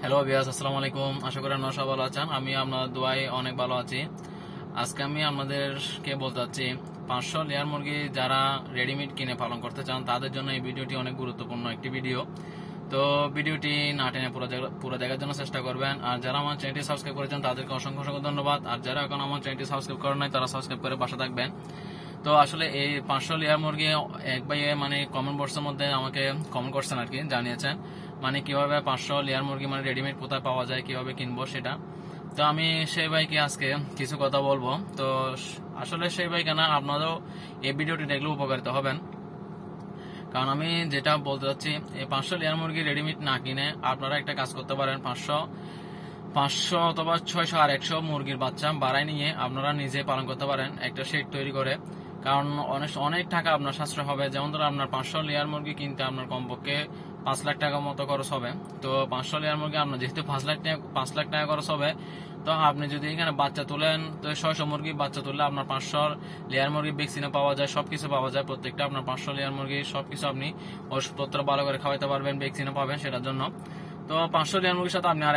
Hello viewers, আসসালামু আলাইকুম। আশা করি আপনারা সবাই ভালো আছেন। আমি আপনার দোয়ায় অনেক ভালো আছি। আজকে আমি আপনাদেরকে বলতে চাচ্ছি 500 লেয়ার মুরগি যারা রেডিমেড কিনে পালন করতে চান তাদের জন্য এই ভিডিওটি অনেক গুরুত্বপূর্ণ একটি ভিডিও। তো ভিডিওটি না টেনে পুরো দেখার জন্য চেষ্টা করবেন। আর যারা আমার চ্যানেলটি সাবস্ক্রাইব করেছেন তাদেরকে অসংখ্য অসংখ্য ধন্যবাদ। আর যারা এখন আমার চ্যানেলটি সাবস্ক্রাইব করেন নাই তারা সাবস্ক্রাইব করে পাশে থাকবেন। তো আসলে এই 500 লেয়ার মুরগি এক ভাই মানে কমেন্ট বক্সের মধ্যে আমাকে কমেন্ট করছেন আর কি, জানিয়েছেন মানে কিভাবে 500 লেয়ার মুরগি মানে রেডিমেড কোথায় পাওয়া যায়, কিভাবে কিনবো সেটা। তো আমি সেই ভাইকে আজকে কিছু কথা বলবো। তো আসলে সেই ভাইকে না, আপনারাও এই ভিডিওটি দেখলে উপকারিত হবেন। কারণ আমি যেটা বলতে চাচ্ছি, এই 500 লেয়ার মুরগি রেডিমেড না কিনে আপনারা একটা কাজ করতে পারেন। 500 অথবা 600 আর 100 মুরগির বাচ্চা বাড়াই নিয়ে আপনারা নিজে পালন করতে পারেন একটা শেড তৈরি করে। কারণ অনেক টাকা আপনার সাশ্রয় হবে। যেমন ধরো আপনার 500 লেয়ার মুরগি কিনতে আপনার কমপক্ষে 5 লাখ টাকা মতো খরচ হবে। তো 500 লেয়ার মুরগি আপনার যেহেতু 5 লাখ টাকা খরচ হবে, তো আপনি যদি এখানে বাচ্চা তুলেন, তো 600 মুরগি বাচ্চা তুললে আপনার 500 লেয়ার মুরগি ভ্যাকসিনে পাওয়া যায়, সবকিছু পাওয়া যায়। প্রত্যেকটা আপনার 500 লেয়ার মুরগি সবকিছু আপনি ওষুধপত্র ভালো করে খাওয়াইতে পারবেন, ভ্যাকসিনে পাবেন সেটার জন্য। তো 500 লেয়ার মুরগির সাথে আপনি আর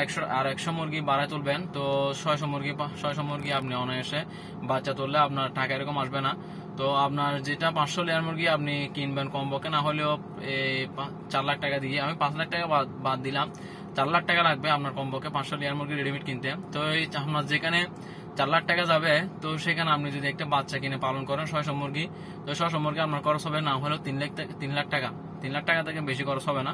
100 মুরগি বাড়ায় তুলবেন, তো 600 মুরগি আপনি অনায়াসে বাচ্চা তুললে আপনার টাকা এরকম আসবে না। তো আপনার যেটা 500 লেয়ার মুরগি আপনি কিনবেন কমপক্ষে না হলেও 4 লাখ টাকা দিয়ে, আমি 5 লাখ টাকা বাদ দিলাম, 4 লাখ টাকা লাগবে আপনার কমপক্ষে 500 লেয়ার মুরগি রেডিমেড কিনতে। তো এই আপনার যেখানে 4 লাখ টাকা যাবে, তো সেখানে আপনি যদি একটা বাচ্চা কিনে পালন করেন 600 মুরগি, তো 600 মুরগি আপনার খরচ হবে না হলেও 3 লাখ টাকা। 3 লাখ টাকা থেকে বেশি খরচ হবে না।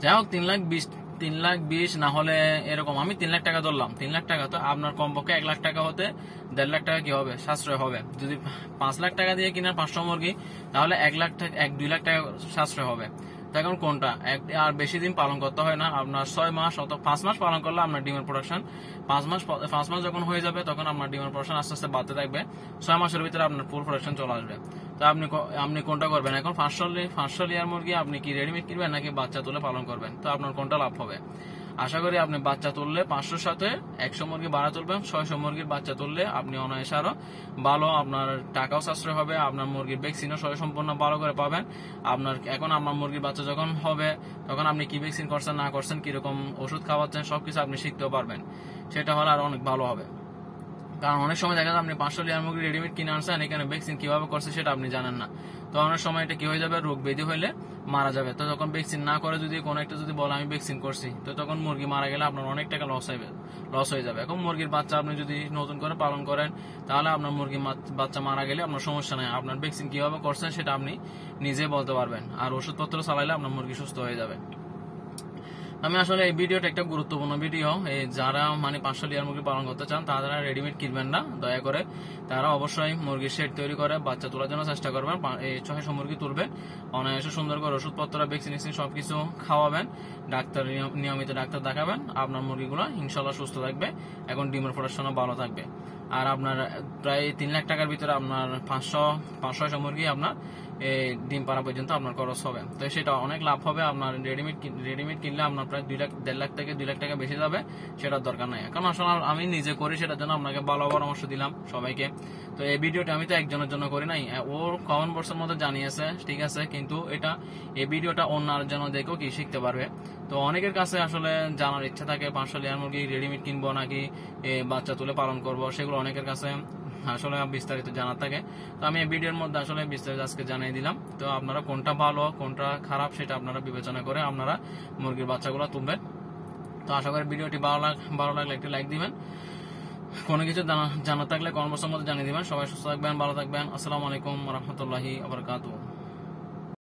যাই হোক, 3 লাখ 20 না হলে এরকম আমি 3 লাখ টাকা ধরলাম। 3 লাখ টাকা তো আপনার কমপক্ষে 1 লাখ টাকা হতে 1.5 লাখ টাকা কি হবে, সাশ্রয় হবে। যদি 5 লাখ টাকা দিয়ে কিনেন 500 মুরগি, তাহলে 2 লাখ টাকা সাশ্রয় হবে। তো এখন কোনটা, আর বেশি দিন পালন করতে হয় না। আপনার 6 মাস অথবা 5 মাস পালন করলে আপনার ডিমের প্রোডাকশন 5 মাস যখন হয়ে যাবে, তখন আপনার ডিমের প্রোডাকশন আস্তে আস্তে বাড়তে থাকবে। 6 মাসের ভিতরে আপনার ফুল প্রোডাকশন চলে আসবে। তো আপনি কোনটা করবেন এখন? 500 লেয়ার মুরগি আপনি কি রেডিমেড কিনবেন নাকি বাচ্চা তুলে পালন করবেন? তো আপনার কোনটা লাভ হবে? আশা করি আপনি বাচ্চা তুললে 500 সাথে 100 মুরগি বাড়া তুলবেন। 600 মুরগির বাচ্চা তুললে আপনি অনায়াসে আরো ভালো, আপনার টাকাও সাশ্রয় হবে, আপনার মুরগির ভ্যাকসিনও সম্পূর্ণ ভালো করে পাবেন। এখন আমার মুরগির বাচ্চা যখন হবে, তখন আপনি কি ভ্যাকসিন করছেন না করছেন, কিরকম ওষুধ খাওয়াচ্ছেন, সবকিছু আপনি শিখতেও পারবেন। সেটা হলে আর অনেক ভালো হবে। কারণ অনেক সময় দেখা যায় আপনি 500 লেয়ার মুরগি রেডিমেড কিনে আনছেন, এখানে ভ্যাকসিন কিভাবে করছে সেটা আপনি জানেন না। তো অনেক সময় এটা কি হয়ে যাবে, রোগ ব্যাধি হইলে মারা যাবে। তো যখন ভ্যাকসিন না করে যদি কোনো একটা যদি বলে আমি ভ্যাকসিন করছি, তো তখন মুরগি মারা গেলে আপনার অনেক টাকা লস হয়ে যাবে। এখন মুরগির বাচ্চা আপনি যদি নতুন করে পালন করেন, তাহলে আপনার মুরগির বাচ্চা মারা গেলে আপনার সমস্যা নেই। আপনার ভ্যাকসিন কিভাবে করছেন সেটা আপনি নিজে বলতে পারবেন, আর ওষুধপত্র চালাইলে আপনার মুরগি সুস্থ হয়ে যাবে। আমি আসলে এই ভিডিওটা একটা গুরুত্বপূর্ণ ভিডিও। এই যারা মানে 500 লেয়ার মুরগি পালন করতে চান তারা রেডিমেড কিনবেন না, দয়া করে। তারা অবশ্যই মুরগির শেড তৈরি করে বাচ্চা তোলার জন্য চেষ্টা করবেন। এই 600 মুরগি তুলবেন, অনায়াসে সুন্দর করে ওষুধপত্র ভ্যাকসিনেশন সবকিছু খাওয়াবেন, নিয়মিত ডাক্তার দেখাবেন। আপনার মুরগিগুলো ইনশাল্লাহ সুস্থ থাকবে, এখন ডিমের প্রোডাকশনও ভালো থাকবে। আর আপনার প্রায় 3 লাখ টাকার ভিতরে আপনার 500 মুরগি আপনার ডিম পাড়া পর্যন্ত আপনার খরচ হবে। তো সেটা অনেক লাভ হবে। আপনার রেডিমেড কিনলে আপনার প্রায় 1.5 লাখ থেকে 2 লাখ টাকা বেশি যাবে, সেটার দরকার নাই। এখন আসলে আমি নিজে করি, সেটার জন্য আপনাকে ভালো পরামর্শ দিলাম সবাইকে। তো এই ভিডিওটা আমি তো একজনের জন্য করি নাই, ওর কমেন্ট বক্সের মধ্যে জানিয়েছে, ঠিক আছে, কিন্তু এই ভিডিওটা অন্যের জন্য দেখেও কি শিখতে পারবে। তো অনেকের কাছে আসলে জানার ইচ্ছা থাকে 500 লেয়ার মুরগি রেডিমেড কিনবো নাকি বাচ্চা তুলে পালন করব, সেগুলো অনেকের কাছে আসলে বিস্তারিত জানার থাকে। তো আমি এই ভিডিওর মধ্যে আসলে বিস্তারিত আজকে জানিয়ে দিলাম। তো আপনারা কোনটা ভালো কোনটা খারাপ সেটা আপনারা বিবেচনা করে আপনারা মুরগির বাচ্চাগুলো তুলবেন। তো আশা করি ভিডিওটি ভালো লাগলে একটি লাইক দিবেন। কোনো কিছু জানা থাকলে কমেন্ট বক্সের মধ্যে জানিয়ে দিবেন। সবাই সুস্থ থাকবেন, ভালো থাকবেন। আসসালামু আলাইকুম ওয়া রাহমাতুল্লাহি ওয়া বারাকাতুহু।